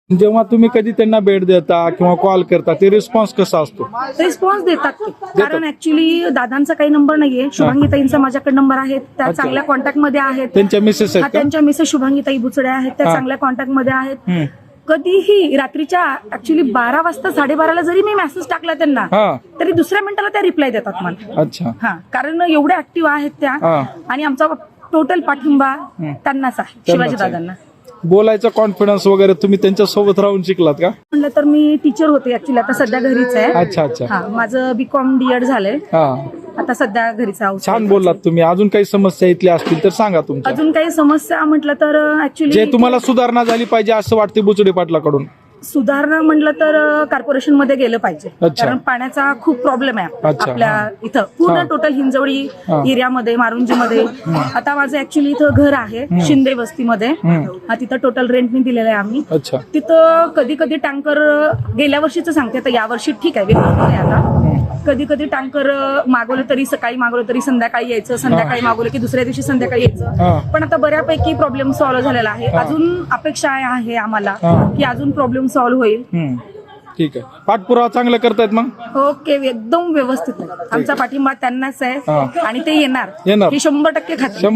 जेव्हा तुम्ही कधी त्यांना भेट देता किंवा कॉल करता ते रिस्पॉन्स कसा असतो? रिस्पॉन्स देतात ते. कारण ऍक्च्युली दादांचा काही नंबर नाहीये, शुभांगीताईंचा माझ्याकडे नंबर आहे, त्या अच्छा. चांगल्या कॉन्टॅक्ट मध्ये आहेत. त्यांच्या मिसेस हा, आहेत का? त्यांच्या मिसेस शुभांगीताई बुचडे आहेत, त्या चांगल्या कॉन्टॅक्ट मध्ये आहेत. कधीही रात्रीच्या ऍक्च्युली 12 वाजता 12:30ला जरी मी मेसेज टाकला त्यांना तरी दुसऱ्या मिनिटाला त्या रिप्लाय देतात मला. अच्छा. हा, कारण एवढ्या ऍक्टिव्ह आहेत त्या आणि आमचा टोटल पाठिंबा त्यांनाच आहे, शिवाजी दादांना. बोलायचा कॉन्फिडन्स वगैरे तुम्ही त्यांच्या सोबत राहून शिकलात का? म्हणलं तर मी टीचर होते ऍक्च्युली, आता सध्या घरीच आहे. अच्छा अच्छा. हा, माझं B.Com D.Ed झालंय, आता सध्या घरीच आहोत. छान बोललात तुम्ही. अजून काही समस्या इथल्या असतील तर सांगा तुमच्या. अजून काही समस्या म्हटलं तर ऍक्च्युली जे तुम्हाला सुधारणा झाली पाहिजे असं वाटते बुचडे पाटलाकडून. सुधारणा म्हटलं तर कॉर्पोरेशन मध्ये गेलं पाहिजे, अच्छा. कारण पाण्याचा खूप प्रॉब्लेम आहे अच्छा. आपल्या इथं पूर्ण टोटल हिंजवडी एरियामध्ये, मारुंजीमध्ये. आता माझं ऍक्च्युली इथं घर आहे शिंदे वस्तीमध्ये, तिथं टोटल रेंटनी दिलेलं आहे आम्ही. अच्छा. तिथं कधी कधी टँकर, गेल्या वर्षीच सांगते, तर या वर्षी ठीक आहे, आता कधी कधी टँकर मागवलं तरी सकाळी मागवलं तरी संध्याकाळी यायचं, संध्याकाळी मागवलं की दुसऱ्या दिवशी संध्याकाळी यायचं. पण आता बऱ्यापैकी प्रॉब्लेम सॉल्व्ह झालेला आहे. अजून अपेक्षा आहे आम्हाला की अजून प्रॉब्लेम सॉल्व्ह होईल. ठीक आहे. पाठपुरावा चांगला करतायत मग? ओके, एकदम व्यवस्थित आहे. आमचा पाठिंबा त्यांनाच आहे आणि ते येणार येणार. ही 100% खात्री. 100